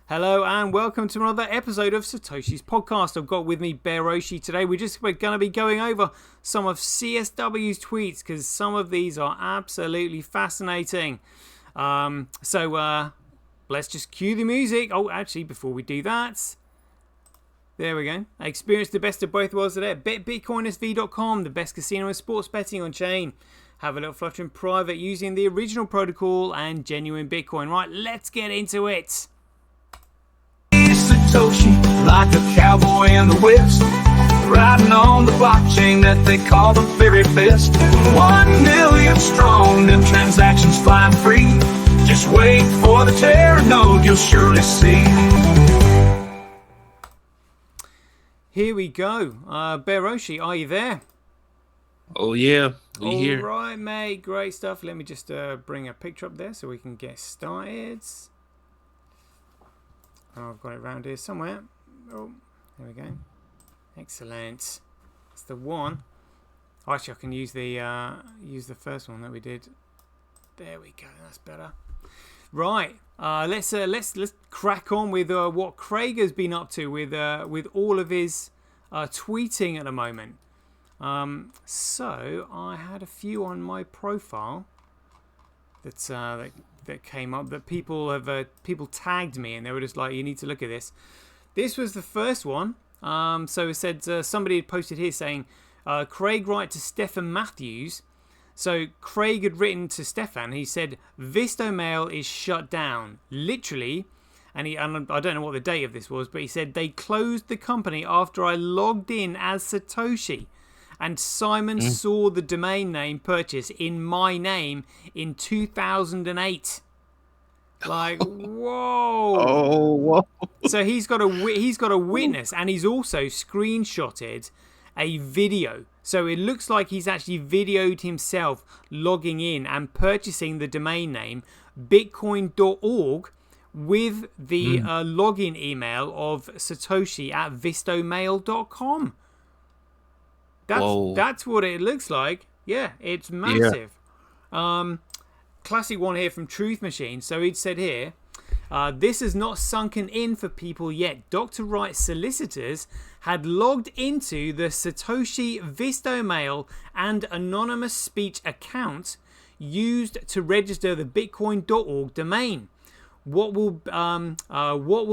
Hello and welcome to another episode of Satoshi's podcast. I've got with me Beroshi today. We're going to be going over some of CSW's tweets because some of these are absolutely fascinating. So let's just cue the music. Oh, actually, before we do that, there we go. I experienced the best of both worlds today at bitcoinsv.com, the best casino and sports betting on chain. Have a little flutter in private using the original protocol and genuine Bitcoin. Right, let's get into it. Satoshi, like a cowboy in the West, riding on the blockchain that they call the very best. 1 million strong, them transactions flying free. Just wait for the Terra node, you'll surely see. Here we go. Beroshi, are you there? Oh yeah, we here. All right, mate. Great stuff. Let me just bring a picture up there so we can get started. Oh, I've got it around here somewhere. Oh, there we go. Excellent. That's the one. Oh, actually, I can use the first one that we did. There we go. That's better. Right. Let's crack on with what Craig has been up to with all of his tweeting at the moment. So I had a few on my profile that came up that people tagged me and they were just like, you need to look at this. This was the first one. So it said somebody had posted here saying Craig write to Stefan Matthews. So Craig had written to Stefan. He said Visto Mail is shut down, literally. And I don't know what the date of this was, but he said they closed the company after I logged in as Satoshi. And Simon saw the domain name purchase in my name in 2008. Like, whoa! Oh, whoa! So he's got a witness, and he's also screenshotted a video. So it looks like he's actually videoed himself logging in and purchasing the domain name bitcoin.org with the login email of Satoshi at vistomail.com. That's what it looks like. Yeah, it's massive. Yeah. Classic one here from Truth Machine. So he'd said here, this has not sunken in for people yet. Dr. Wright's solicitors had logged into the Satoshi Visto Mail and anonymous speech account used to register the bitcoin.org domain. What will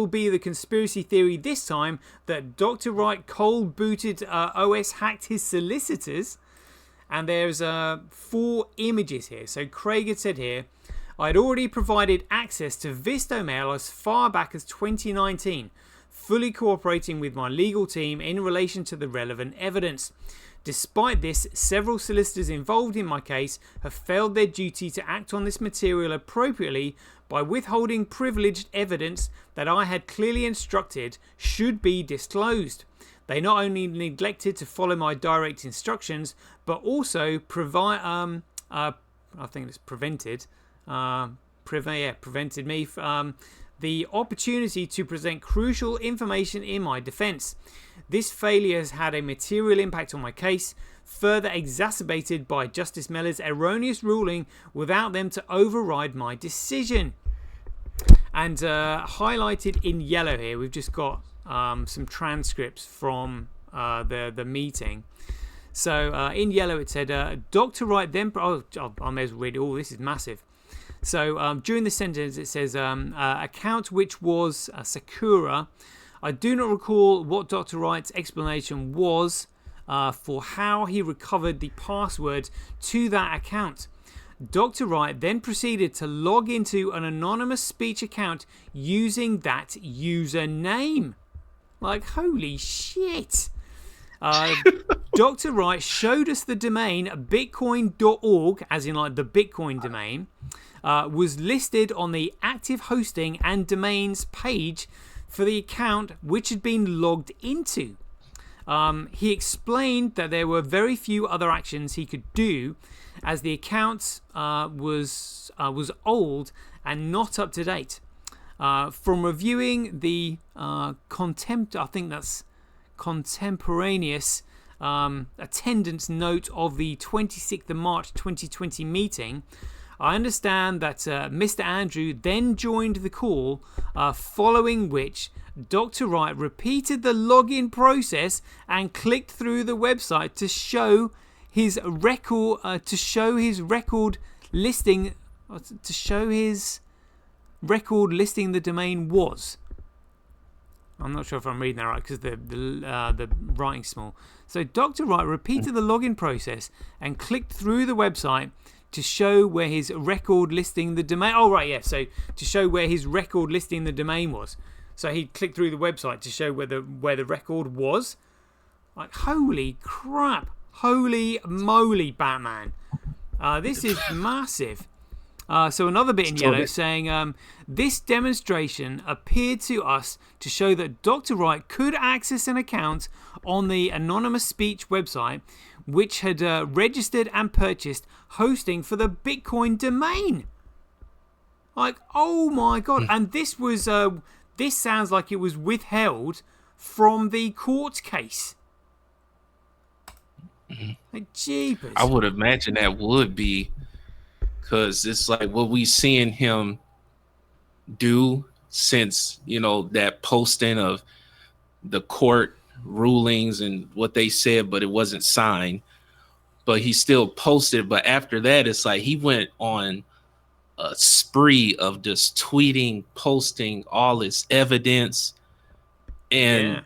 be the conspiracy theory this time that Dr. Wright cold-booted OS hacked his solicitors? And there's 4 images here. So Craig had said here, I'd already provided access to Visto Mail as far back as 2019, fully cooperating with my legal team in relation to the relevant evidence. Despite this, several solicitors involved in my case have failed their duty to act on this material appropriately by withholding privileged evidence that I had clearly instructed should be disclosed. They not only neglected to follow my direct instructions, but also prevented me the opportunity to present crucial information in my defense. This failure has had a material impact on my case, further exacerbated by Justice Mellor's erroneous ruling without them to override my decision. And highlighted in yellow here, we've just got some transcripts from the meeting. So in yellow it said, Dr. Wright then... I may as well read it all, this is massive. So during the sentence it says, account which was Sakura. I do not recall what Dr. Wright's explanation was for how he recovered the password to that account. Dr. Wright then proceeded to log into an anonymous speech account using that username. Like, holy shit. Dr. Wright showed us the domain bitcoin.org, as in like the Bitcoin domain, was listed on the active hosting and domains page for the account which had been logged into. He explained that there were very few other actions he could do as the account was old and not up to date. From reviewing the contemporaneous attendance note of the 26th of March 2020 meeting, I understand that Mr. Andrew then joined the call, following which Dr. Wright repeated the login process and clicked through the website to show his record listing the domain was. I'm not sure if I'm reading that right because the writing's small. So Dr. Wright repeated the login process and clicked through the website to show where his record listing the domain. Oh right, yeah. So to show where his record listing the domain was. So he clicked through the website to show where the record was. Like, holy crap! Holy moly, Batman! This is massive. So another bit in yellow saying, this demonstration appeared to us to show that Dr. Wright could access an account on the anonymous speech website, which had registered and purchased hosting for the Bitcoin domain. Like, oh my god! And this was this sounds like it was withheld from the court case. Like, jeepers! I would imagine that would be. Because it's like what we seeing him do since, that posting of the court rulings and what they said, but it wasn't signed. But he still posted. But after that, it's like he went on a spree of just tweeting, posting all this evidence. And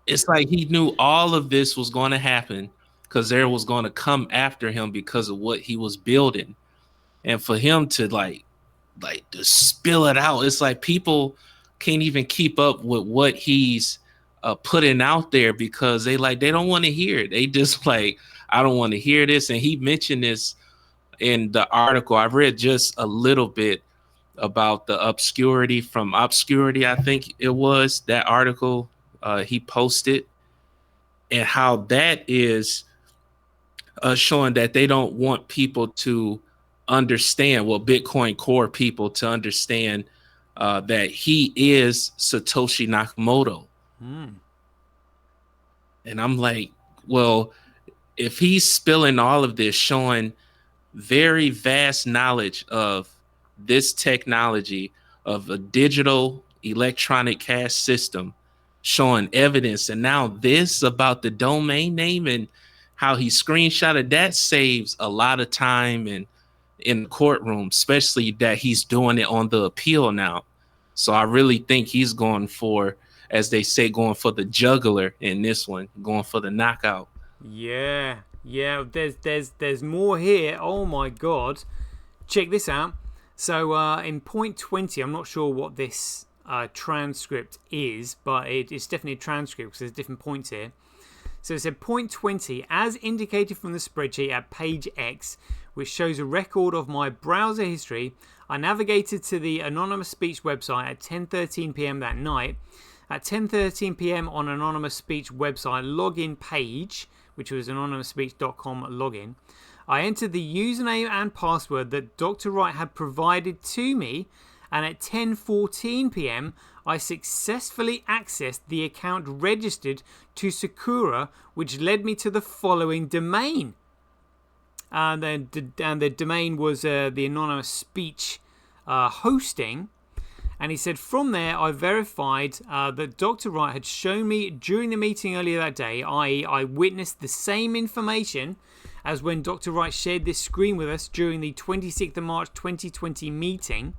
it's like he knew all of this was going to happen because there was going to come after him because of what he was building. And for him to like to spill it out, it's like people can't even keep up with what he's putting out there because they don't want to hear it. They just like, I don't want to hear this. And he mentioned this in the article. I read just a little bit about the obscurity, I think it was that article he posted, and how that is showing that they don't want people to understand, Bitcoin core people to understand that he is Satoshi Nakamoto. And I'm like, well, if he's spilling all of this, showing very vast knowledge of this technology of a digital electronic cash system, showing evidence, and now this about the domain name and how he screenshotted, that saves a lot of time and in the courtroom, especially that he's doing it on the appeal now. So I really think he's going for, as they say, going for the jugular in this one, going for the knockout. Yeah. There's more here. Oh my god! Check this out. So in point 20, I'm not sure what this transcript is, but it's definitely a transcript because there's different points here. So it said point 20, as indicated from the spreadsheet at page X, which shows a record of my browser history. I navigated to the anonymous speech website at 10:13 p.m. that night. At 10:13 p.m. on anonymous speech website login page, which was anonymousspeech.com login, I entered the username and password that Dr. Wright had provided to me, and at 10:14 p.m. I successfully accessed the account registered to Sakura, which led me to the following domain. And the domain was the anonymous speech hosting. And he said, from there, I verified that Dr. Wright had shown me during the meeting earlier that day, i.e. I witnessed the same information as when Dr. Wright shared this screen with us during the 26th of March 2020 meeting.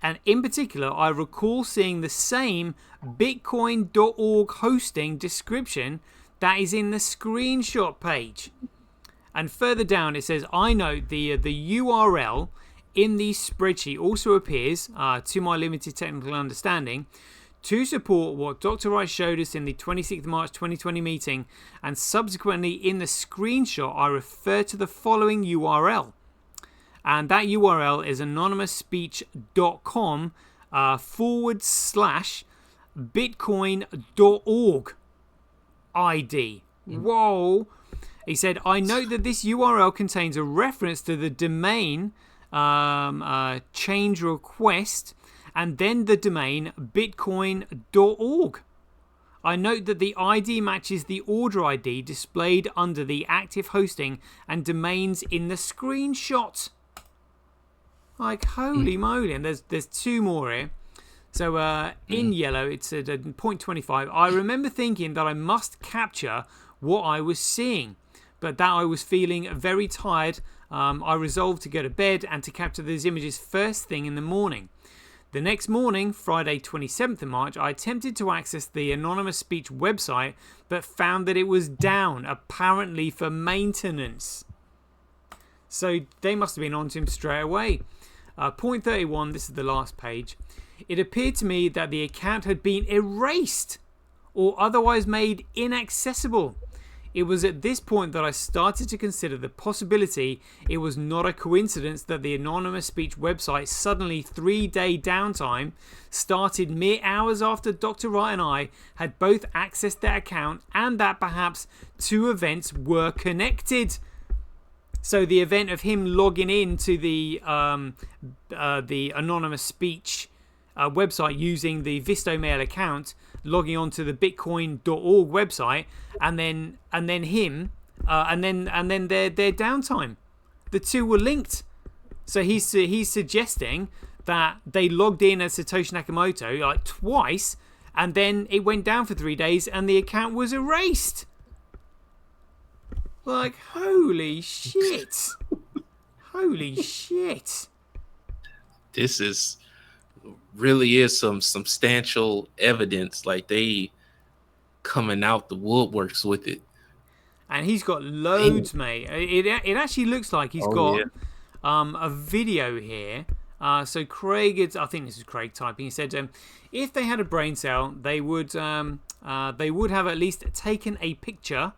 And in particular, I recall seeing the same bitcoin.org hosting description that is in the screenshot page. And further down, it says, I note the URL in the spreadsheet also appears, to my limited technical understanding, to support what Dr. Wright showed us in the 26th of March 2020 meeting, and subsequently in the screenshot, I refer to the following URL. And that URL is anonymousspeech.com /bitcoin.org ID. Whoa. He said, I note that this URL contains a reference to the domain change request and then the domain bitcoin.org. I note that the ID matches the order ID displayed under the active hosting and domains in the screenshot. Like, holy moly. And there's two more here. So in yellow, it's at 0.25. I remember thinking that I must capture what I was seeing, but that I was feeling very tired. I resolved to go to bed and to capture those images first thing in the morning. The next morning, Friday 27th of March, I attempted to access the anonymous speech website, but found that it was down, apparently for maintenance. So they must have been on to him straight away. Point 31, this is the last page. It appeared to me that the account had been erased or otherwise made inaccessible. It was at this point that I started to consider the possibility it was not a coincidence that the anonymous speech website suddenly 3-day downtime started mere hours after Dr. Wright and I had both accessed their account, and that perhaps two events were connected. So the event of him logging into the anonymous speech website using the Vistomail account, logging onto the Bitcoin.org website, and then him, and then their downtime. The two were linked. So he's suggesting that they logged in as Satoshi Nakamoto like twice, and then it went down for 3 days, and the account was erased. Like, holy shit! Holy shit! This really is some substantial evidence. Like, they coming out the woodworks with it. And he's got loads, mate. It actually looks like he's got a video here. So Craig, I think this is Craig typing. He said, if they had a brain cell, they would have at least taken a picture.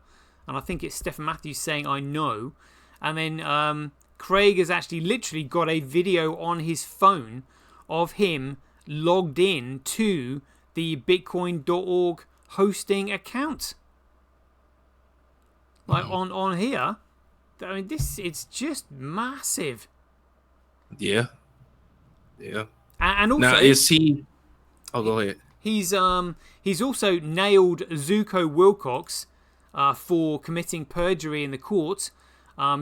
And I think it's Stephen Matthews saying, I know. And then Craig has actually literally got a video on his phone of him logged in to the Bitcoin.org hosting account. Like on here. I mean, it's just massive. Yeah. Yeah. And also, now, is he... Oh, go ahead. He's also nailed Zuko Wilcox for committing perjury in the court.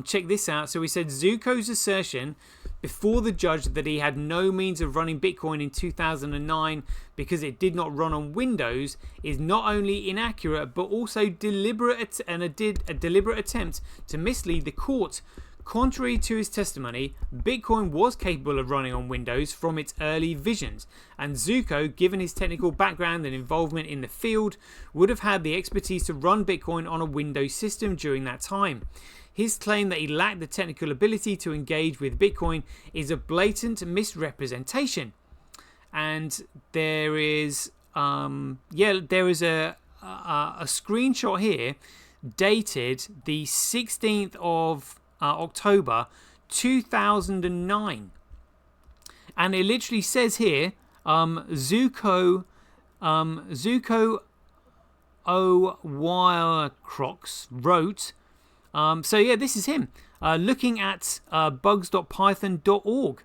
Check this out. So he said Zuko's assertion before the judge that he had no means of running Bitcoin in 2009 because it did not run on Windows is not only inaccurate but also deliberate, and a deliberate attempt to mislead the court. Contrary to his testimony, Bitcoin was capable of running on Windows from its early visions, and Zuko, given his technical background and involvement in the field, would have had the expertise to run Bitcoin on a Windows system during that time. His claim that he lacked the technical ability to engage with Bitcoin is a blatant misrepresentation. And there is a screenshot here dated the 16th of October 2009, and it literally says here Zuko O. Wilcox wrote, so yeah, this is him looking at bugs.python.org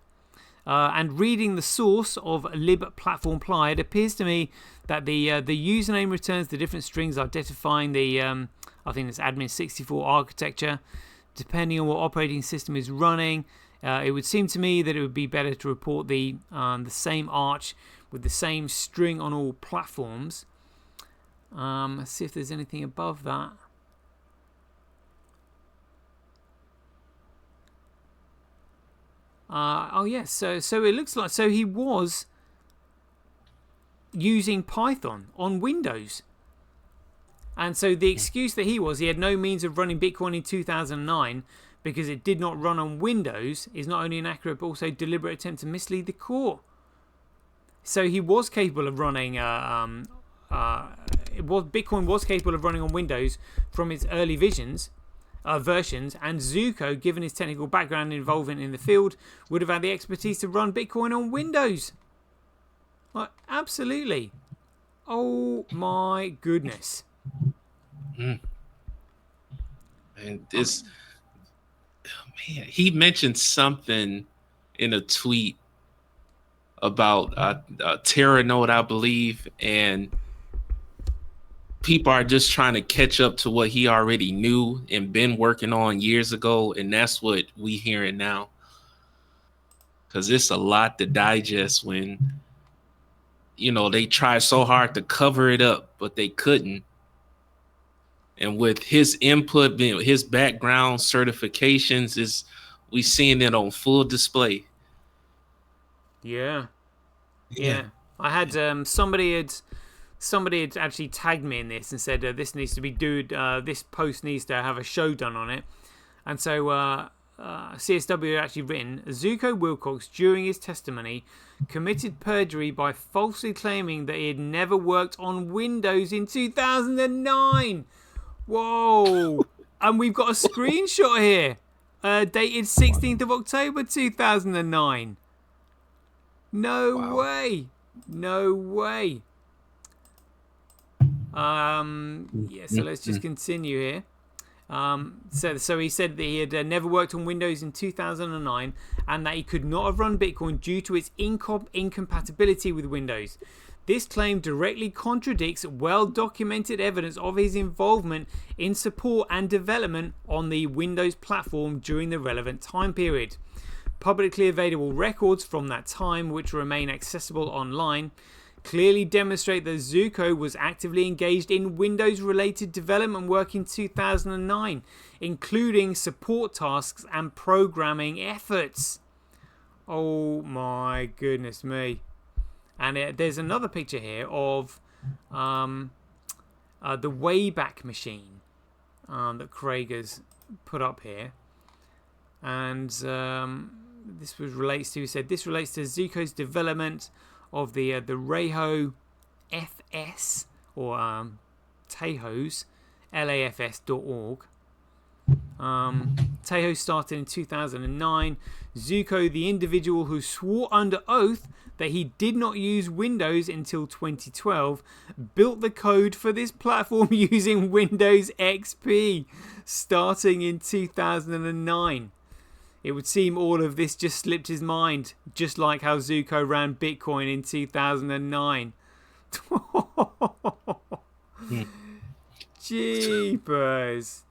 and reading the source of libplatformply. It appears to me that the username returns the different strings identifying the I think it's admin64 architecture. Depending on what operating system is running, it would seem to me that it would be better to report the same arch with the same string on all platforms. Let's see if there's anything above that. Oh yes, so it looks like he was using Python on Windows. And so the excuse that he had no means of running Bitcoin in 2009 because it did not run on Windows is not only inaccurate but also a deliberate attempt to mislead the court. So he was capable of running. Bitcoin was capable of running on Windows from its early versions, and Zuko, given his technical background and involvement in the field, would have had the expertise to run Bitcoin on Windows. Like, absolutely. Oh my goodness. And this, man, he mentioned something in a tweet about Terranode, I believe, and people are just trying to catch up to what he already knew and been working on years ago, and that's what we hearing now. because it's a lot to digest when, you know, they try so hard to cover it up, but they couldn't. And with his input, his background certifications, is we seeing it on full display. Yeah. I had somebody had actually tagged me in this and said this needs to be this post needs to have a show done on it. And so CSW had actually written, Zuko Wilcox, during his testimony, committed perjury by falsely claiming that he had never worked on Windows in 2009. Whoa. And we've got a screenshot here, dated 16th of October 2009. No way. So let's just continue here. So he said that he had never worked on Windows in 2009 and that he could not have run Bitcoin due to its incompatibility with Windows. This claim directly contradicts well-documented evidence of his involvement in support and development on the Windows platform during the relevant time period. Publicly available records from that time, which remain accessible online, clearly demonstrate that Zuko was actively engaged in Windows-related development work in 2009, including support tasks and programming efforts. Oh my goodness me. And there's another picture here of the Wayback Machine that Craig has put up here. And this relates to Zuko's development of the Reiho FS, or Tejo's, LAFS.org. Tejo started in 2009. Zuko, the individual who swore under oath that he did not use Windows until 2012, built the code for this platform using Windows XP starting in 2009. It would seem all of this just slipped his mind, just like how Zuko ran Bitcoin in 2009. Jeepers.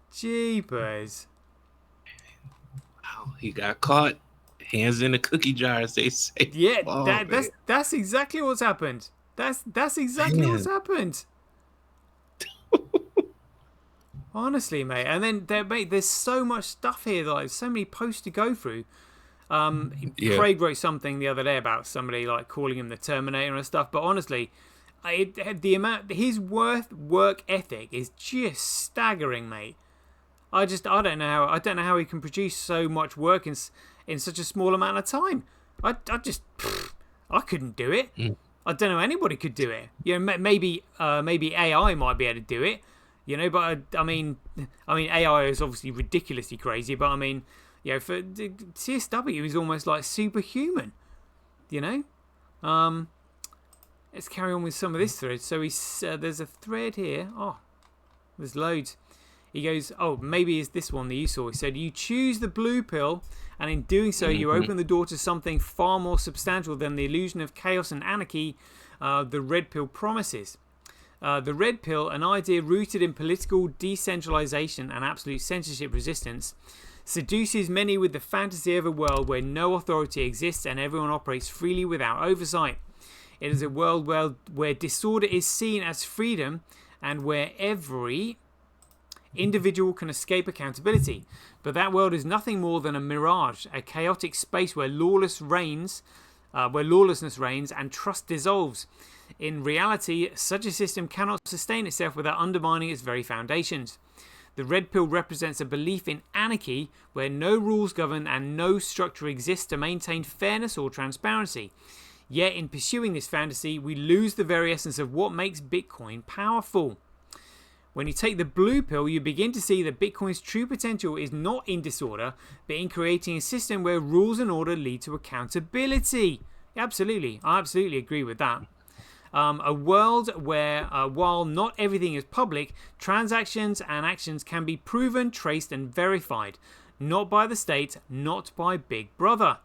Wow, he got caught. Hands in the cookie jar, as they say. Yeah, that's exactly what's happened. That's exactly what's happened. Honestly, mate. And then there's so much stuff here, like so many posts to go through. Craig wrote something the other day about somebody like calling him the Terminator and stuff. But honestly, his work ethic is just staggering, mate. I don't know how he can produce so much work in such a small amount of time. I couldn't do it. I don't know anybody could do it. You know, maybe AI might be able to do it. You know, but I mean, AI is obviously ridiculously crazy. But I mean, you know, for CSW, he's almost like superhuman. You know, let's carry on with some of this thread. So there's a thread here. Oh, there's loads. He goes, oh, maybe it's this one that you saw. He said, you choose the blue pill, and in doing so, you open the door to something far more substantial than the illusion of chaos and anarchy the red pill promises. The red pill, an idea rooted in political decentralization and absolute censorship resistance, seduces many with the fantasy of a world where no authority exists and everyone operates freely without oversight. It is a world where disorder is seen as freedom and where every individual can escape accountability. But that world is nothing more than a mirage, a chaotic space where lawlessness reigns and trust dissolves. In reality, such a system cannot sustain itself without undermining its very foundations. The red pill represents a belief in anarchy where no rules govern and no structure exists to maintain fairness or transparency. Yet in pursuing this fantasy, we lose the very essence of what makes Bitcoin powerful. When you take the blue pill, you begin to see that Bitcoin's true potential is not in disorder, but in creating a system where rules and order lead to accountability. Absolutely. I absolutely agree with that. A world where, while not everything is public, transactions and actions can be proven, traced and verified. Not by the state, not by Big Brother.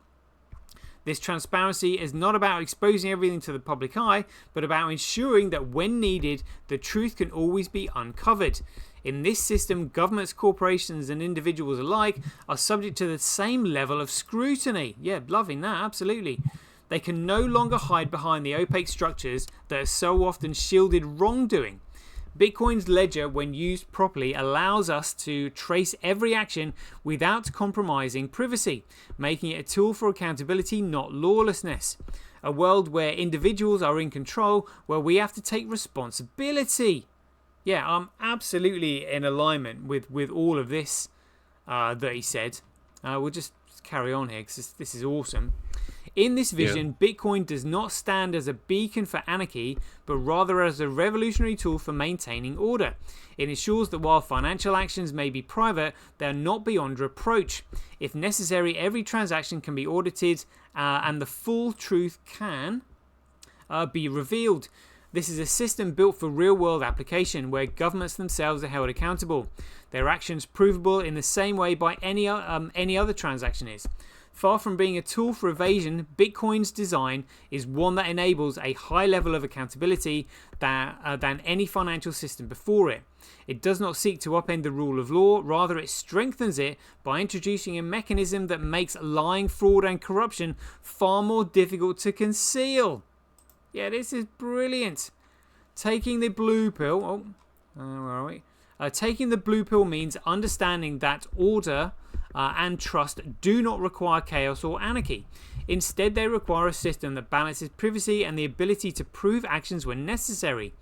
This transparency is not about exposing everything to the public eye, but about ensuring that when needed, the truth can always be uncovered. In this system, governments, corporations, and individuals alike are subject to the same level of scrutiny. Yeah, loving that, absolutely. They can no longer hide behind the opaque structures that have so often shielded wrongdoing. Bitcoin's ledger, when used properly, allows us to trace every action without compromising privacy, making it a tool for accountability, not lawlessness. A world where individuals are in control, where we have to take responsibility. Yeah, I'm absolutely in alignment with all of this that he said. We'll just carry on here because this is awesome. In this vision, Bitcoin does not stand as a beacon for anarchy, but rather as a revolutionary tool for maintaining order. It ensures that while financial actions may be private, they are not beyond reproach. If necessary, every transaction can be audited and the full truth can be revealed. This is a system built for real-world application where governments themselves are held accountable. Their actions provable in the same way by any other transaction is. Far from being a tool for evasion, Bitcoin's design is one that enables a high level of accountability than any financial system before it. It does not seek to upend the rule of law, rather it strengthens it by introducing a mechanism that makes lying, fraud and corruption far more difficult to conceal. Yeah, this is brilliant. Taking the blue pill... where are we? Taking the blue pill means understanding that order and trust do not require chaos or anarchy. Instead, they require a system that balances privacy and the ability to prove actions when necessary.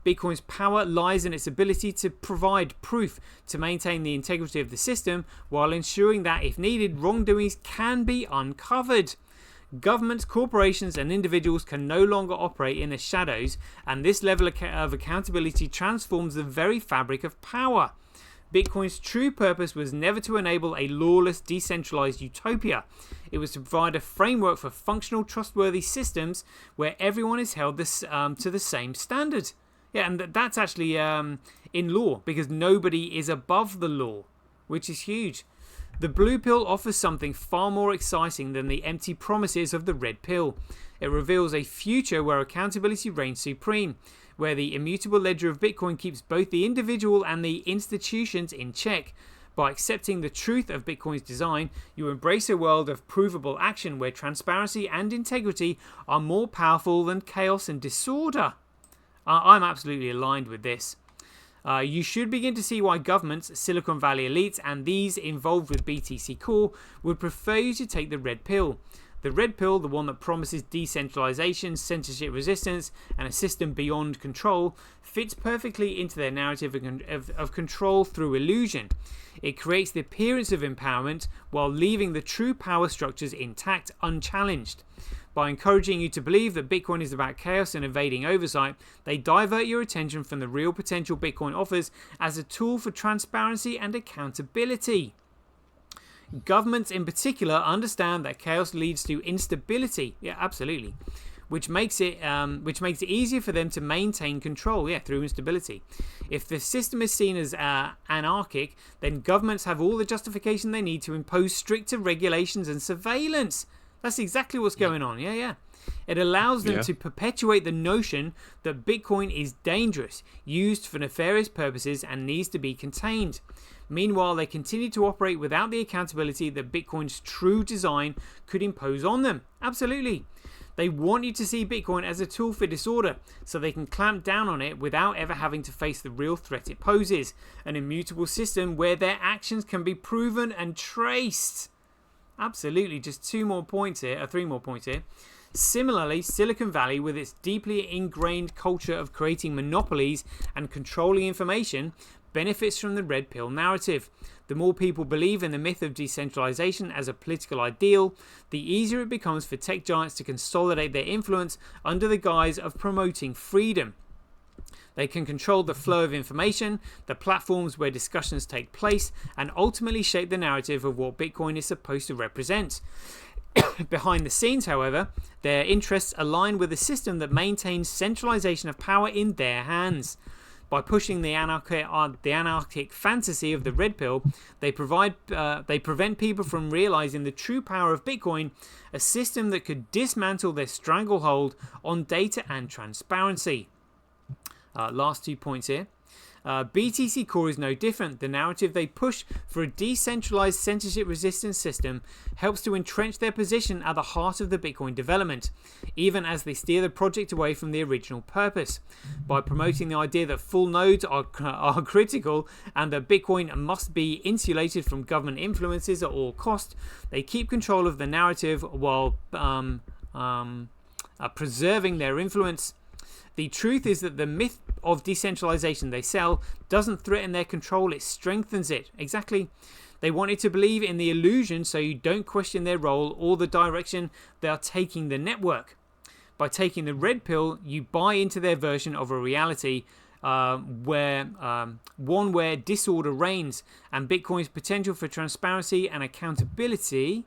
Bitcoin's power lies in its ability to provide proof to maintain the integrity of the system while ensuring that, if needed, wrongdoings can be uncovered. Governments, corporations and individuals can no longer operate in the shadows, and this level of accountability transforms the very fabric of power. Bitcoin's true purpose was never to enable a lawless, decentralized utopia. It was to provide a framework for functional, trustworthy systems where everyone is held to the same standard. Yeah, and that's actually in law, because nobody is above the law, which is huge. The blue pill offers something far more exciting than the empty promises of the red pill. It reveals a future where accountability reigns supreme, where the immutable ledger of Bitcoin keeps both the individual and the institutions in check. By accepting the truth of Bitcoin's design, you embrace a world of provable action where transparency and integrity are more powerful than chaos and disorder. I'm absolutely aligned with this. You should begin to see why governments, Silicon Valley elites, and these involved with BTC Core would prefer you to take the red pill. The red pill, the one that promises decentralization, censorship resistance, and a system beyond control, fits perfectly into their narrative of control through illusion. It creates the appearance of empowerment while leaving the true power structures intact, unchallenged. By encouraging you to believe that Bitcoin is about chaos and evading oversight, they divert your attention from the real potential Bitcoin offers as a tool for transparency and accountability. Governments in particular understand that chaos leads to instability. Yeah, absolutely. Which makes it easier for them to maintain control, through instability. If the system is seen as anarchic, then governments have all the justification they need to impose stricter regulations and surveillance. That's exactly what's going on. Yeah. It allows them to perpetuate the notion that Bitcoin is dangerous, used for nefarious purposes, and needs to be contained. Meanwhile, they continue to operate without the accountability that Bitcoin's true design could impose on them. Absolutely. They want you to see Bitcoin as a tool for disorder, so they can clamp down on it without ever having to face the real threat it poses. An immutable system where their actions can be proven and traced. Absolutely. Just 3 more points here. Similarly, Silicon Valley, with its deeply ingrained culture of creating monopolies and controlling information, benefits from the red pill narrative. The more people believe in the myth of decentralization as a political ideal, the easier it becomes for tech giants to consolidate their influence under the guise of promoting freedom. They can control the flow of information, the platforms where discussions take place, and ultimately shape the narrative of what Bitcoin is supposed to represent. Behind the scenes, however, their interests align with a system that maintains centralization of power in their hands. By pushing the anarchic fantasy of the red pill, they prevent people from realizing the true power of Bitcoin, a system that could dismantle their stranglehold on data and transparency. Last 2 points here. BTC Core is no different. The narrative they push for a decentralized censorship-resistant system helps to entrench their position at the heart of the Bitcoin development, even as they steer the project away from the original purpose. By promoting the idea that full nodes are critical and that Bitcoin must be insulated from government influences at all cost, they keep control of the narrative while preserving their influence. The truth is that the myth of decentralization they sell doesn't threaten their control, it strengthens it. Exactly. They want you to believe in the illusion so you don't question their role or the direction they are taking the network. By taking the red pill, you buy into their version of a reality where disorder reigns and Bitcoin's potential for transparency and accountability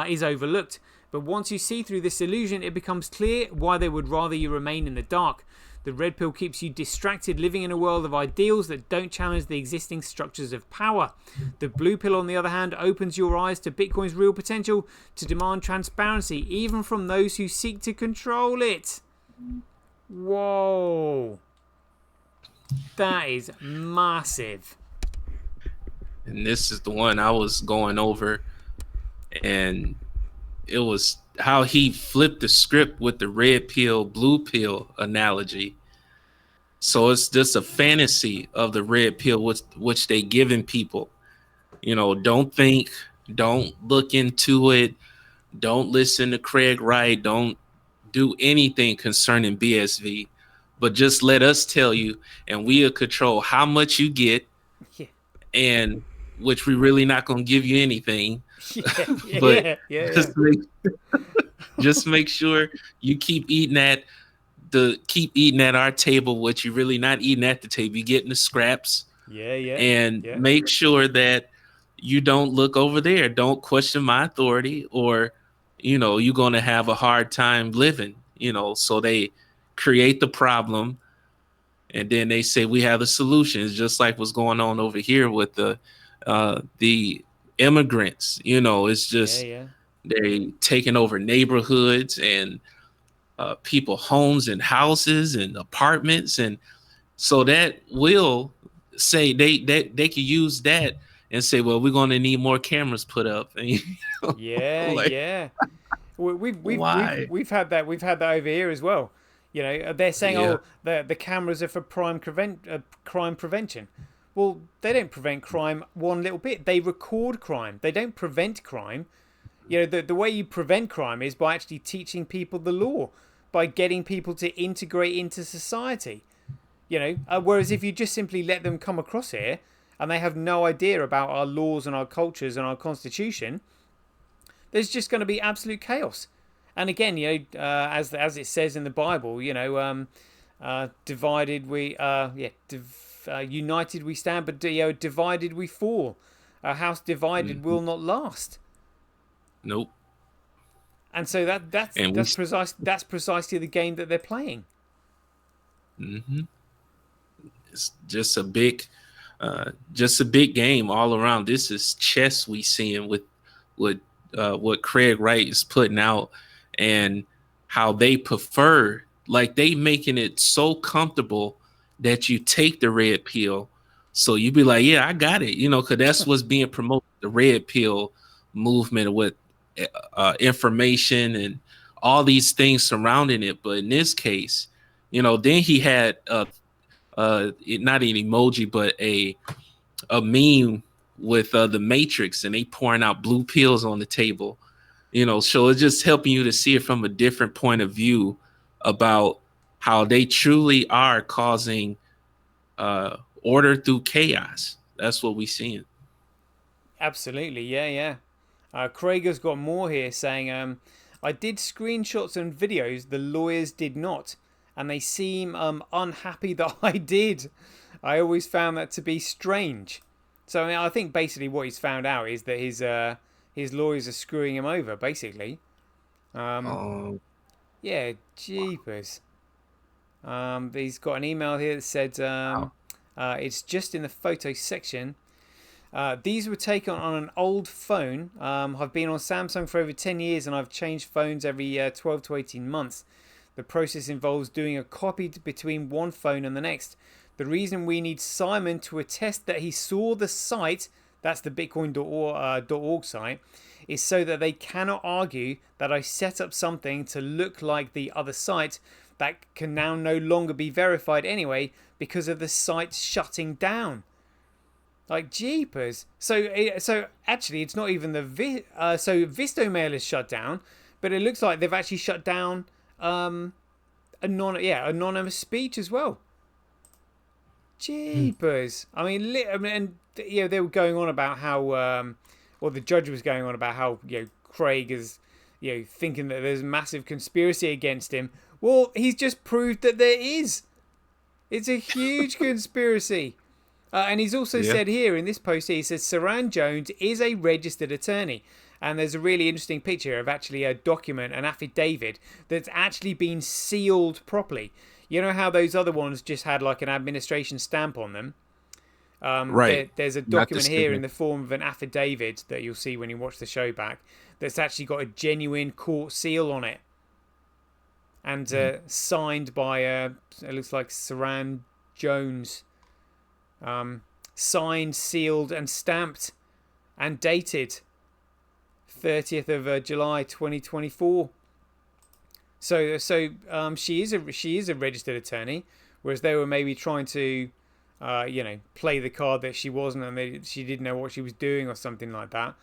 is overlooked. But once you see through this illusion, it becomes clear why they would rather you remain in the dark. The red pill keeps you distracted, living in a world of ideals that don't challenge the existing structures of power. The blue pill, on the other hand, opens your eyes to Bitcoin's real potential to demand transparency, even from those who seek to control it. Whoa. That is massive. And this is the one I was going over, and it was how he flipped the script with the red pill, blue pill analogy. So it's just a fantasy of the red pill, which they giving people. You know, don't think, don't look into it, don't listen to Craig Wright, don't do anything concerning BSV, but just let us tell you, and we'll control how much you get, and which we really not gonna give you anything. But just make sure you keep eating at our table, what you're really not eating at the table. You're getting the scraps. Make sure that you don't look over there. Don't question my authority, or you're gonna have a hard time living. So they create the problem, and then they say we have the solutions, just like what's going on over here with the immigrants. It's just they taking over neighborhoods and people homes and houses and apartments, and so that will say they could use that and say, well, we're going to need more cameras put up. And, We've had that over here as well. They're saying, the cameras are for crime prevention. Well, they don't prevent crime one little bit. They record crime. They don't prevent crime. The way you prevent crime is by actually teaching people the law, by getting people to integrate into society. Whereas if you just simply let them come across here and they have no idea about our laws and our cultures and our constitution, there's just going to be absolute chaos. And again, as it says in the Bible, divided we united we stand, but divided we fall. A house divided will not last. Nope. And so that's precisely the game that they're playing. Mm-hmm. It's just a big game all around. This is chess we seeing with what Craig Wright is putting out, and how they prefer, like they making it so comfortable that you take the red pill, so you be like, yeah, I got it, because that's what's being promoted, the red pill movement with information and all these things surrounding it. But in this case, then he had not an emoji, but a meme with the Matrix, and they pouring out blue pills on the table, so it's just helping you to see it from a different point of view about how they truly are causing order through chaos. That's what we're seeing. Absolutely, yeah. Craig has got more here saying, I did screenshots and videos, the lawyers did not, and they seem unhappy that I did. I always found that to be strange. So I think basically what he's found out is that his lawyers are screwing him over, basically. Yeah, jeepers. He's got an email here that said Wow. it's just in the photo section. These were taken on an old phone. I've been on Samsung for over 10 years and I've changed phones every 12 to 18 months. The process involves doing a copy between one phone and the next. The reason we need Simon to attest that he saw the site, that's the bitcoin.org site, is so that they cannot argue that I set up something to look like the other site that can now no longer be verified anyway because of the site shutting down. Like jeepers. So actually, it's not even the so Vistomail is shut down, but it looks like they've actually shut down anonymous speech as well. Jeepers. I mean, and they were going on about how or the judge was going on about how Craig is thinking that there's a massive conspiracy against him. Well, he's just proved that there is. It's a huge conspiracy. And he's also said here in this post here, he says Saran Jones is a registered attorney. And there's a really interesting picture of actually a document, an affidavit, that's actually been sealed properly. You know how those other ones just had like an administration stamp on them? Right. There's a document here in the form of an affidavit that you'll see when you watch the show back that's actually got a genuine court seal on it. And signed by, it looks like Saran Jones. Signed, sealed, and stamped, and dated 30th of July 2024. So she is a registered attorney, whereas they were maybe trying to, play the card that she wasn't, and she didn't know what she was doing or something like that.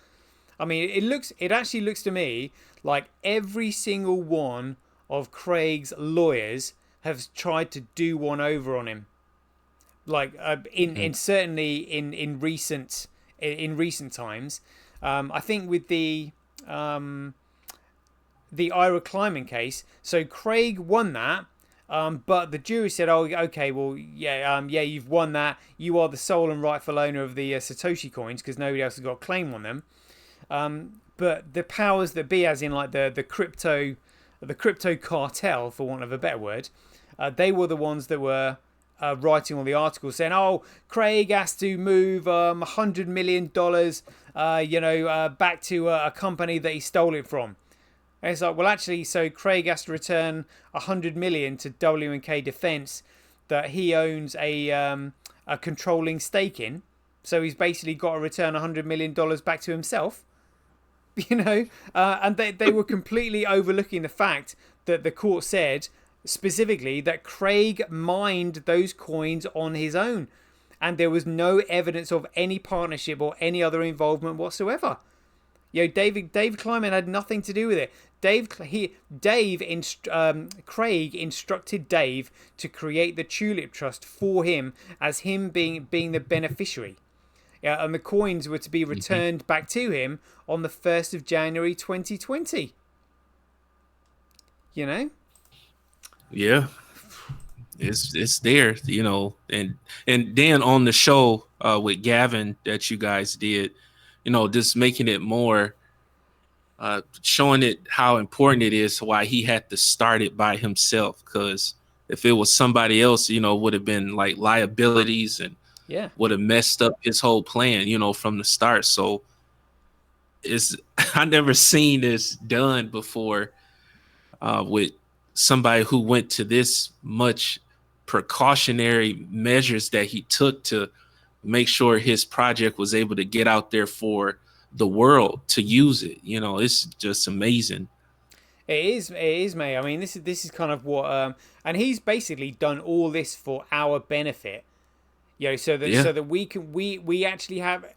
I mean, it actually looks to me like every single one of Craig's lawyers have tried to do one over on him. Like certainly in recent times, I think with the Ira Kleiman case, so Craig won that, but the jury said, "Oh, okay, well, you've won that. You are the sole and rightful owner of the Satoshi coins because nobody else has got a claim on them." But the powers that be, as in like the crypto cartel, for want of a better word, they were the ones that were writing all the articles saying, "Oh, Craig has to move $100 million, back to a company that he stole it from." And it's like, well, actually, so Craig has to return $100 million to W&K Defense that he owns a controlling stake in. So he's basically got to return $100 million back to himself. And they were completely overlooking the fact that the court said specifically that Craig mined those coins on his own, and there was no evidence of any partnership or any other involvement whatsoever. Craig Kleiman had nothing to do with it. Craig instructed Dave to create the Tulip Trust for him as him being the beneficiary. And the coins were to be returned back to him on the 1st of January 2020. Yeah, it's there, and then on the show with Gavin that you guys did, just making it more, showing it how important it is, why he had to start it by himself. Because if it was somebody else, would have been like liabilities and would have messed up his whole plan, from the start. So I never seen this done before with somebody who went to this much precautionary measures that he took to make sure his project was able to get out there for the world to use it. It's just amazing. It is, mate. I mean, this is kind of what, and he's basically done all this for our benefit, so that we actually have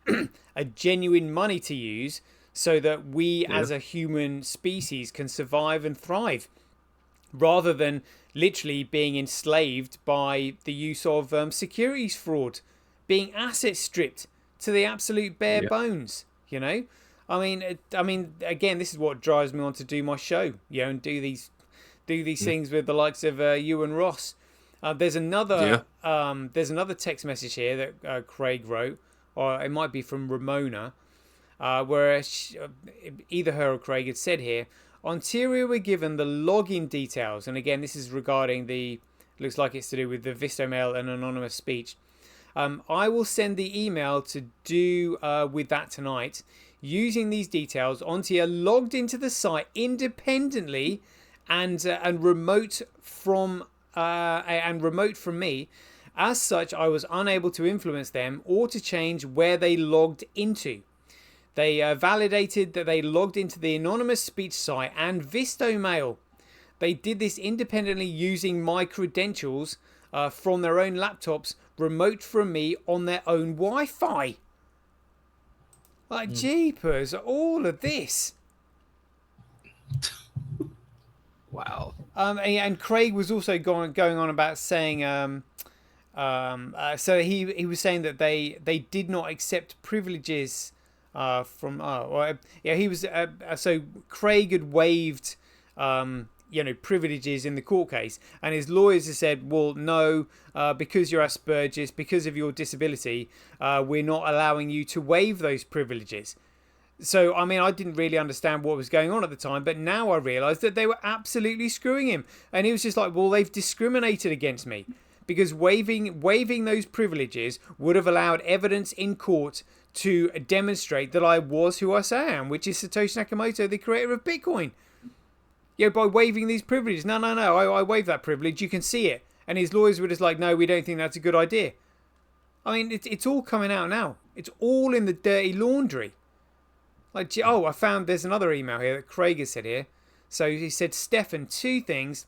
a genuine money to use, so that we as a human species can survive and thrive, rather than literally being enslaved by the use of securities fraud, being asset stripped to the absolute bare bones. I mean, again, this is what drives me on to do my show, and do these things with the likes of you and Ross. There's another text message here that Craig wrote, or it might be from Ramona, where either her or Craig had said here, Ontario were given the login details, and again, this is regarding the Looks like it's to do with the Vistomail and anonymous speech. I will send the email to do with that tonight. Using these details, Ontia logged into the site independently and remote from me. As such, I was unable to influence them or to change where they logged into. They validated that they logged into the anonymous speech site and Vistomail. They did this independently using my credentials from their own laptops, remote from me on their own Wi-Fi. Like, jeepers, all of this. Wow. And Craig was also going on about saying, so he was saying that they did not accept privileges from. He was so Craig had waived privileges in the court case, and his lawyers have said, well, no, because you're Asperger's, because of your disability, we're not allowing you to waive those privileges. So, I mean, I didn't really understand what was going on at the time, but now I realise that they were absolutely screwing him. And he was just like, well, they've discriminated against me. Because waiving those privileges would have allowed evidence in court to demonstrate that I was who I say I am, which is Satoshi Nakamoto, the creator of Bitcoin. By waiving these privileges. No, I waive that privilege. You can see it. And his lawyers were just like, no, we don't think that's a good idea. I mean, it's all coming out now. It's all in the dirty laundry. Like, I found there's another email here that Craig has said here. So he said, Stefan, 2 things.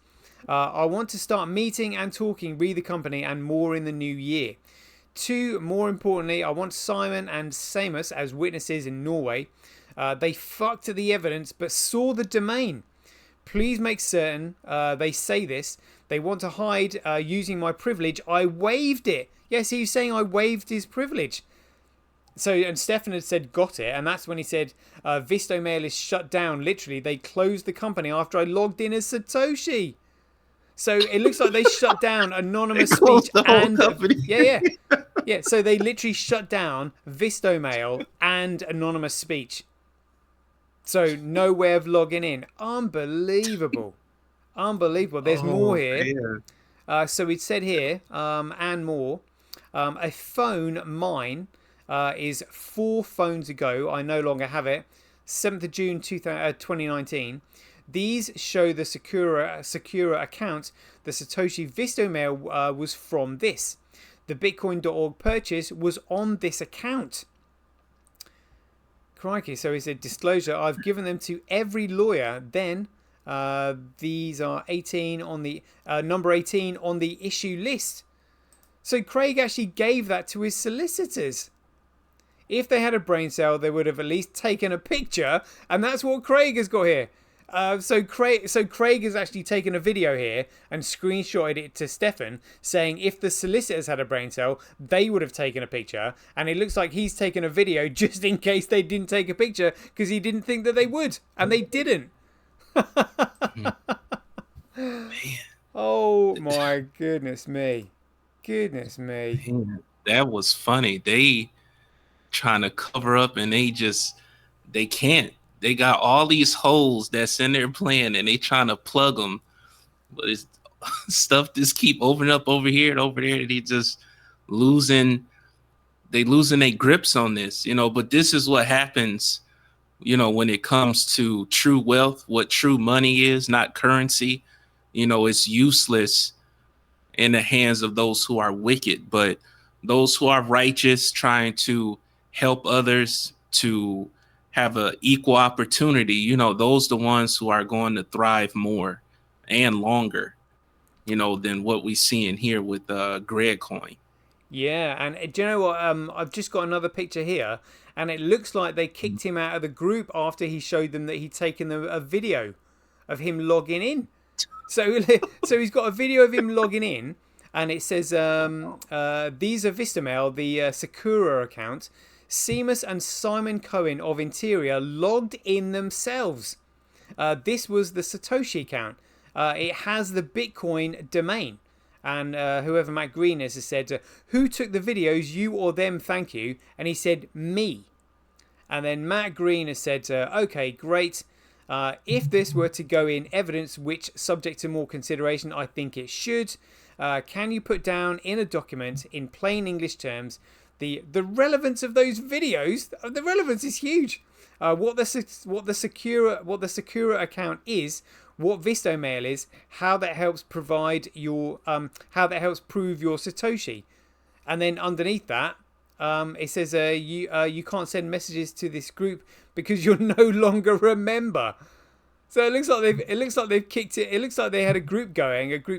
I want to start meeting and talking with the company and more in the new year. 2, more importantly, I want Simon and Samus as witnesses in Norway. They fucked the evidence but saw the domain. Please make certain they say this. They want to hide using my privilege. I waived it. Yes, he was saying I waived his privilege. So, and Stefan had said, got it. And that's when he said, Vistomail is shut down. Literally, they closed the company after I logged in as Satoshi. So it looks like they shut down anonymous speech and company. Yeah. So they literally shut down Vistomail and anonymous speech. So no way of logging in. Unbelievable. There's more here. So it said here, and more. A phone, mine, is 4 phones ago. I no longer have it. 7th of June 2019. These show the secure account. The Satoshi Vistomail was from this. The Bitcoin.org purchase was on this account. Crikey. So he said, disclosure, I've given them to every lawyer. Then these are 18 on the number 18 on the issue list. So Craig actually gave that to his solicitors. If they had a brain cell, they would have at least taken a picture, and that's what Craig has got here. So Craig has actually taken a video here and screenshotted it to Stefan, saying if the solicitors had a brain cell, they would have taken a picture. And it looks like he's taken a video just in case they didn't take a picture because he didn't think that they would, and they didn't. Man. Oh my goodness me. Man, that was funny. They trying to cover up and they can't. They got all these holes that's in their plan and they trying to plug them, but it's stuff just keep opening up over here and over there. And they just losing their grips on this, but this is what happens, when it comes to true wealth, what true money is, not currency. It's useless in the hands of those who are wicked, but those who are righteous, trying to help others to have an equal opportunity, those the ones who are going to thrive more and longer, than what we see in here with Greg Coin. Yeah, and do you know what? I've just got another picture here, and it looks like they kicked him out of the group after he showed them that he'd taken a video of him logging in. So he's got a video of him logging in, and it says, these are Vistomail, the Sakura account. Seamus and Simon Cohen of Interior logged in themselves. This was the Satoshi account. It has the Bitcoin domain. And whoever Matt Green is has said, who took the videos, you or them, thank you. And he said, me. And then Matt Green has said, okay, great. If this were to go in evidence, which subject to more consideration, I think it should. Can you put down in a document in plain English terms the relevance of those videos? The relevance is huge. What the Sakura account is, what Vistomail is, how that helps provide your how that helps prove your Satoshi, and then underneath that it says you can't send messages to this group because you're no longer a member. So it looks like they've kicked it. It looks like they had a group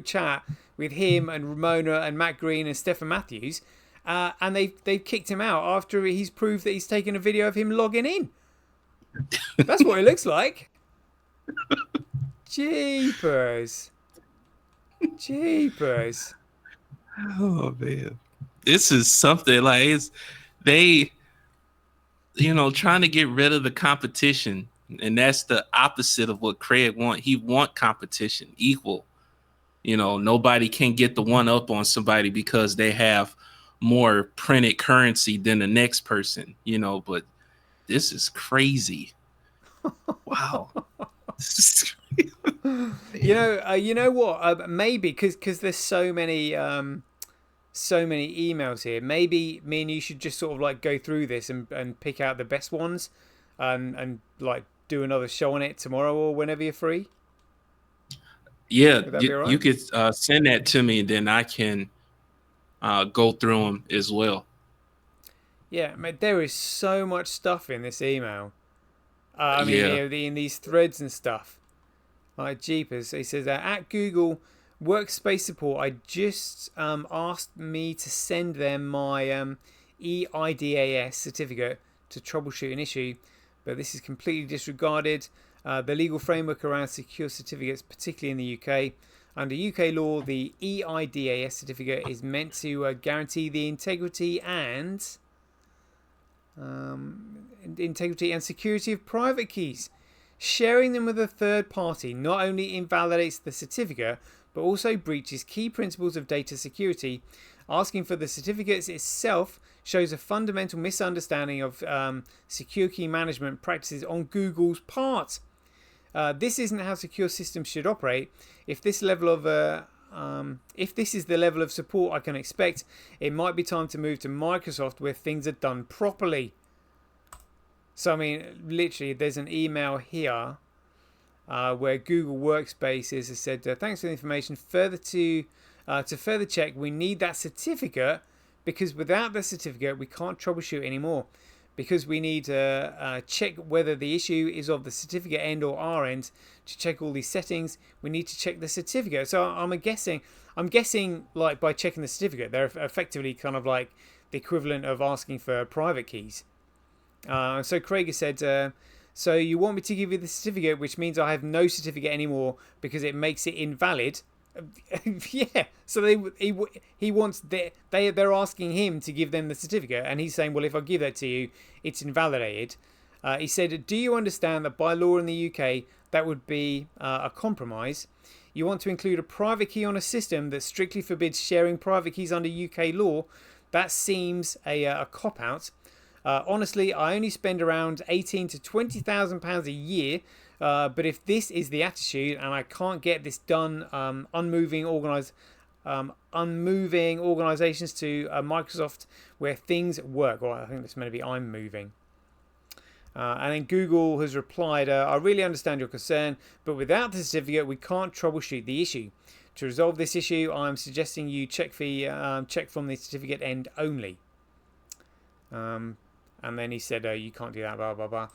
chat with him and Ramona and Matt Green and Stephen Matthews, and they've kicked him out after he's proved that he's taken a video of him logging in. That's what it looks like. Jeepers. Oh man, this is something like they, trying to get rid of the competition, and that's the opposite of what Craig want. He want competition, equal. Nobody can get the one up on somebody because they have more printed currency than the next person. But this is crazy. Wow. You know what? Maybe because there's so many emails here. Maybe me and you should just sort of like go through this and pick out the best ones, and like do another show on it tomorrow or whenever you're free. Yeah, you could send that to me, and then I can go through them as well. Yeah, mate, there is so much stuff in this email. I mean, in these threads and stuff. Like, jeepers. He says, at Google Workspace Support, I just asked me to send them my EIDAS certificate to troubleshoot an issue, but this is completely disregarded. The legal framework around secure certificates, particularly in the UK. Under UK law, the EIDAS certificate is meant to guarantee the integrity and security of private keys. Sharing them with a third party not only invalidates the certificate, but also breaches key principles of data security. Asking for the certificates itself shows a fundamental misunderstanding of secure key management practices on Google's part. This isn't how secure systems should operate. If this is the level of support I can expect, it might be time to move to Microsoft where things are done properly. So, I mean, literally, there's an email here where Google Workspace has said, thanks for the information. To further check, we need that certificate because without the certificate, we can't troubleshoot anymore. Because we need to check whether the issue is of the certificate end or our end. To check all these settings, we need to check the certificate. So I'm guessing like by checking the certificate, they're effectively kind of like the equivalent of asking for private keys. So Craig has said, so you want me to give you the certificate, which means I have no certificate anymore because it makes it invalid. Yeah. So he wants they're asking him to give them the certificate, and he's saying, well, if I give that to you, it's invalidated. He said, do you understand that by law in the UK that would be a compromise? You want to include a private key on a system that strictly forbids sharing private keys under UK law? That seems a cop-out. Honestly, I only spend around £18,000 to £20,000 a year. But if this is the attitude and I can't get this done, unmoving organisations to Microsoft where things work. Well, I think this may be I'm moving. And then Google has replied, I really understand your concern, but without the certificate, we can't troubleshoot the issue. To resolve this issue, I'm suggesting you check from the certificate end only. And then he said, you can't do that, blah, blah, blah.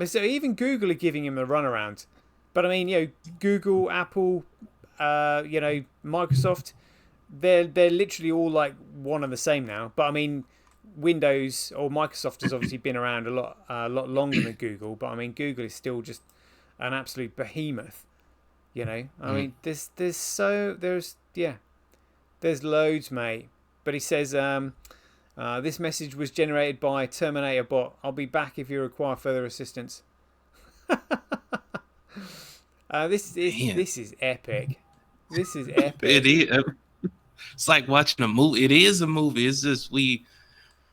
So even Google are giving him a runaround. But I mean, Google, Apple, Microsoft, they're literally all like one and the same now. But I mean, Windows or Microsoft has obviously been around a lot longer than Google. But I mean, Google is still just an absolute behemoth. I mean, there's loads, mate. But he says, this message was generated by Terminator bot. I'll be back if you require further assistance. This is epic. This is epic. It is. It's like watching a movie. It is a movie. It's just we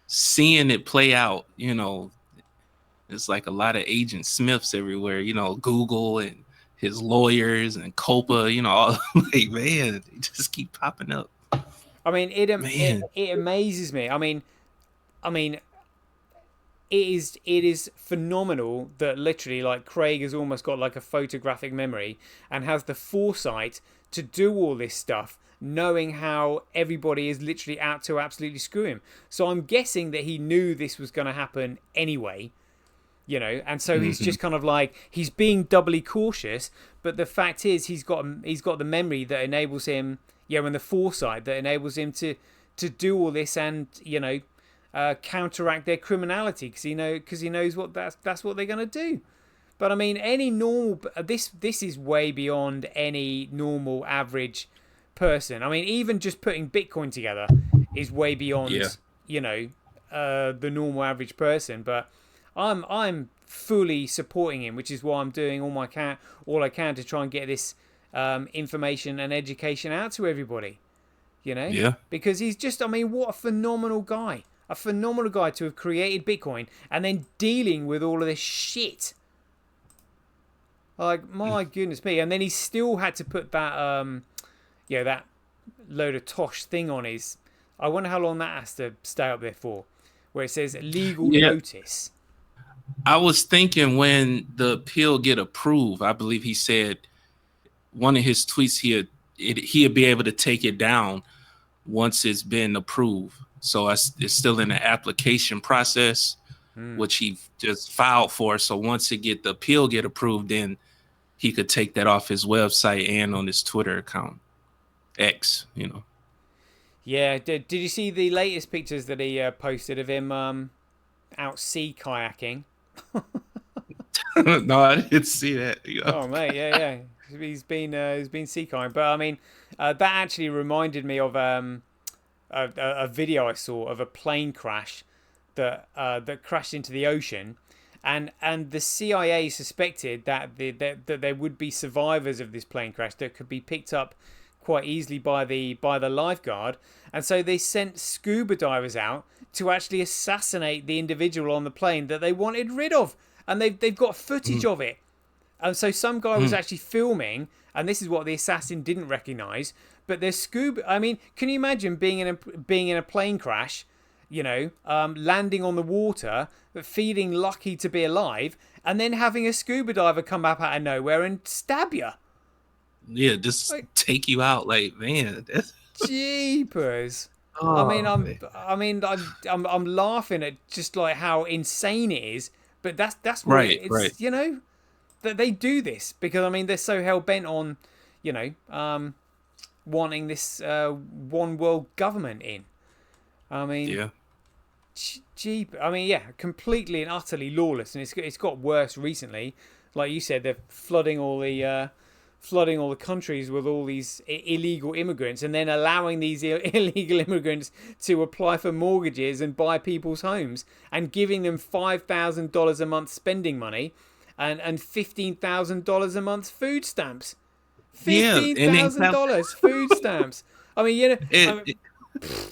seeing it play out. It's like a lot of Agent Smiths everywhere, you know, Google and his lawyers and Copa, you know, all like, man, they just keep popping up. I mean, Man. it amazes me. I mean, it is phenomenal that literally like Craig has almost got like a photographic memory and has the foresight to do all this stuff, knowing how everybody is literally out to absolutely screw him. So I'm guessing that he knew this was going to happen anyway, you know, and so he's just kind of like, he's being doubly cautious. But the fact is, he's got the memory that enables him, and the foresight that enables him to do all this and, you know, counteract their criminality, because he knows what that's what they're going to do. But I mean, any normal, this is way beyond any normal average person. I mean, even just putting Bitcoin together is way beyond the normal average person. But I'm fully supporting him, which is why I'm doing all I can to try and get this information and education out to everybody. You know, because he's just, I mean, what a phenomenal guy. A phenomenal guy to have created Bitcoin and then dealing with all of this shit. Like, my goodness me. And then he still had to put that, that load of tosh thing on his... I wonder how long that has to stay up there for. Where it says legal notice. I was thinking when the appeal get approved, I believe he said one of his tweets, he'd be able to take it down once it's been approved. So it's still in the application process, which he just filed for. So once the appeal get approved, then he could take that off his website and on his Twitter account, X, you know. Yeah. Did you see the latest pictures that he posted of him out sea kayaking? No, I didn't see that. Oh mate, yeah. He's been sea kayaking, but I mean, that actually reminded me of a video I saw of a plane crash that crashed into the ocean, and the CIA suspected that that there would be survivors of this plane crash that could be picked up quite easily by the lifeguard, and so they sent scuba divers out to actually assassinate the individual on the plane that they wanted rid of, and they've got footage of it. And so some guy was actually filming, and this is what the assassin didn't recognize. But there's scuba. I mean, can you imagine being in a plane crash, you know, landing on the water, but feeling lucky to be alive, and then having a scuba diver come up out of nowhere and stab you? Yeah, just like, take you out, like, man. Jeepers. Oh, I'm laughing at just like how insane it is. But that's what right, it's, right. You know, that they do this because I mean they're so hell bent on, you know, wanting this one world government in. I mean, I mean, completely and utterly lawless, and it's got worse recently. Like you said, they're flooding all the countries with all these illegal immigrants, and then allowing these illegal immigrants to apply for mortgages and buy people's homes, and giving them $5,000 a month spending money, and $15,000 a month food stamps. $15,000 food stamps. I mean,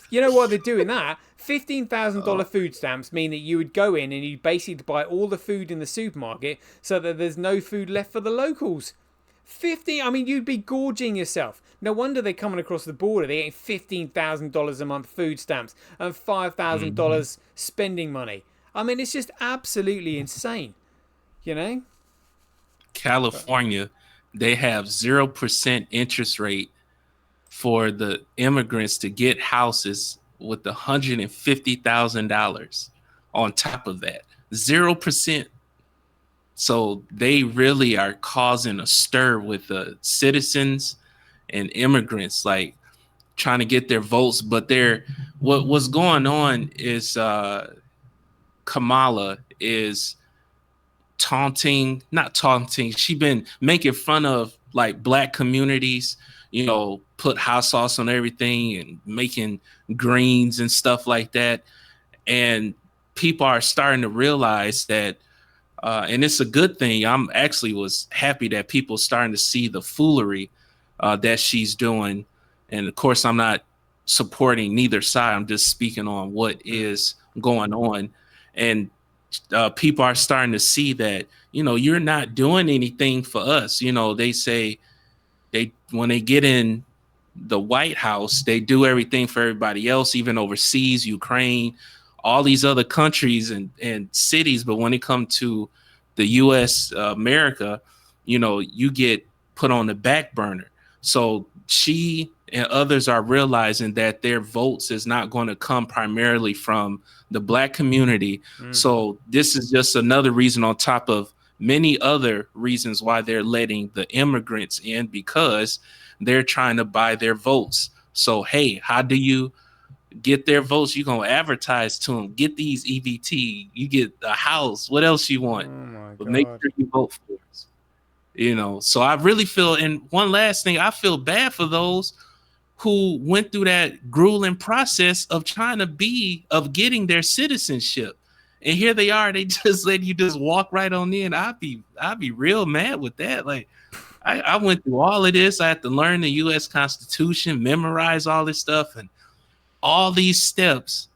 you know why they're doing that? $15,000 food stamps mean that you would go in and you basically buy all the food in the supermarket so that there's no food left for the locals. I mean, you'd be gorging yourself. No wonder they're coming across the border. They're getting $15,000 a month food stamps and $5,000 spending money. I mean, it's just absolutely insane. You know? California, they have 0% interest rate for the immigrants to get houses with $150,000 on top of that. 0%. So they really are causing a stir with the citizens and immigrants, like trying to get their votes. But what's going on is Kamala is not taunting. She been making fun of like black communities, you know, put hot sauce on everything and making greens and stuff like that. And people are starting to realize that, and it's a good thing. I'm actually was happy that people starting to see the foolery that she's doing. And of course, I'm not supporting neither side. I'm just speaking on what is going on. And people are starting to see that, you're not doing anything for us. They say when they get in the White House, they do everything for everybody else, even overseas, Ukraine, all these other countries and cities. But when it comes to the U.S., America, you get put on the back burner. So she and others are realizing that their votes is not going to come primarily from the Black community. So this is just another reason on top of many other reasons why they're letting the immigrants in, because they're trying to buy their votes. So, hey, how do you get their votes? You're going to advertise to them, get these EBT, you get a house. What else you want? But make sure you vote for us. So I really feel, and one last thing, I feel bad for those who went through that grueling process of getting their citizenship. And here they are, they just let you just walk right on in. I'd be real mad with that. Like, I went through all of this. I had to learn the U.S. Constitution, memorize all this stuff and all these steps.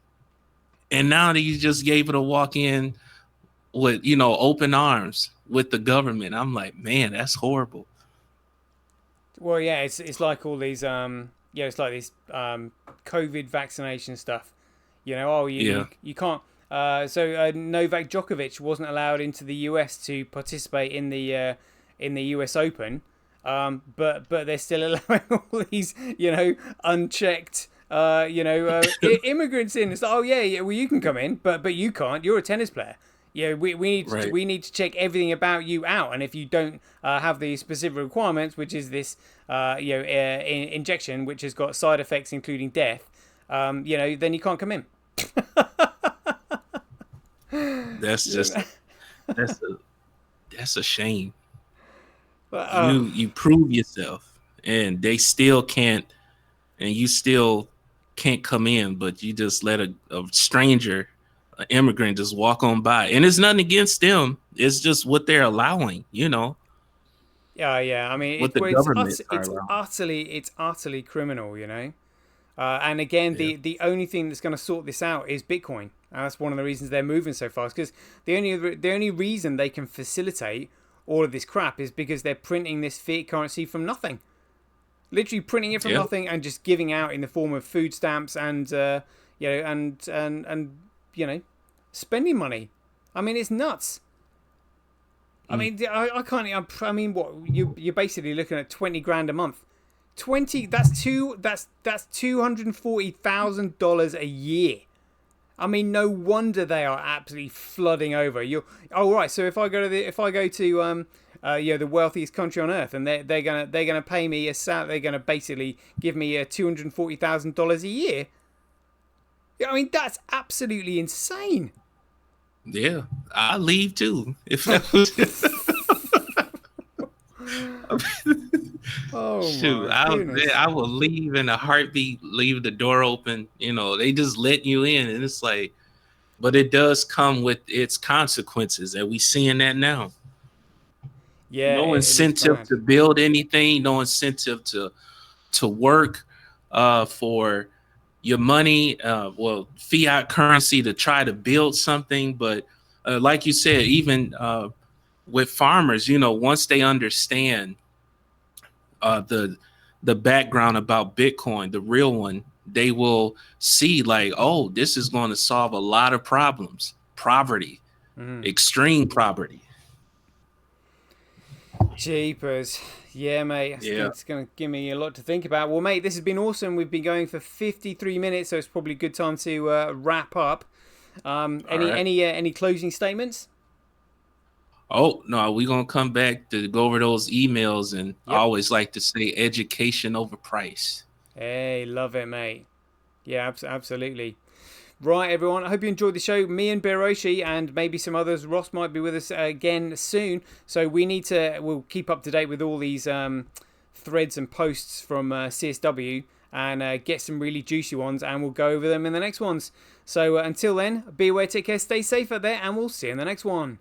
And now that you just gave it a walk in with, open arms with the government. I'm like, man, that's horrible. Well, yeah, it's like all these it's like this COVID vaccination stuff. You can't. So Novak Djokovic wasn't allowed into the US to participate in the US Open, but they're still allowing all these unchecked immigrants in. It's like, oh yeah, well you can come in, but you can't. You're a tennis player. Yeah, we need to check everything about you out, and if you don't have the specific requirements, which is this injection, which has got side effects including death, then you can't come in. That's just that's a shame. You prove yourself, and they still can't, and you still can't come in, but you just let a stranger, an immigrant, just walk on by, and it's nothing against them. It's just what they're allowing, Yeah. I mean, it's utterly criminal, And again, the only thing that's going to sort this out is Bitcoin. And that's one of the reasons they're moving so fast, because the only reason they can facilitate all of this crap is because they're printing this fiat currency from nothing. Literally printing it from nothing and just giving out in the form of food stamps and spending money. I mean, it's nuts. I mean, I can't. I mean, what you're basically looking at $20,000 a month. That's $240,000 a year. I mean, no wonder they are absolutely flooding over. So if I go to the wealthiest country on earth, and they're gonna pay me they're gonna basically give me $240,000 a year. I mean, that's absolutely insane. Yeah, I leave too if that was. Shoot, I will leave in a heartbeat, leave the door open. They just let you in, and it's like, but it does come with its consequences, and we seeing that now. Yeah, no incentive to build anything, no incentive to work for your money, fiat currency to try to build something. But like you said, even with farmers, once they understand the background about Bitcoin, the real one, they will see like, oh, this is going to solve a lot of problems, poverty, extreme poverty. Jeepers. Yeah, mate. It's going to give me a lot to think about. Well, mate, this has been awesome. We've been going for 53 minutes, so it's probably a good time to wrap up. Any closing statements? Oh, no, we're going to come back to go over those emails, and I always like to say education over price. Hey, love it, mate. Yeah, absolutely. Right, everyone, I hope you enjoyed the show. Me and Biroshi and maybe some others. Ross might be with us again soon. So we'll keep up to date with all these threads and posts from CSW and get some really juicy ones, and we'll go over them in the next ones. So until then, be aware, take care, stay safe out there, and we'll see you in the next one.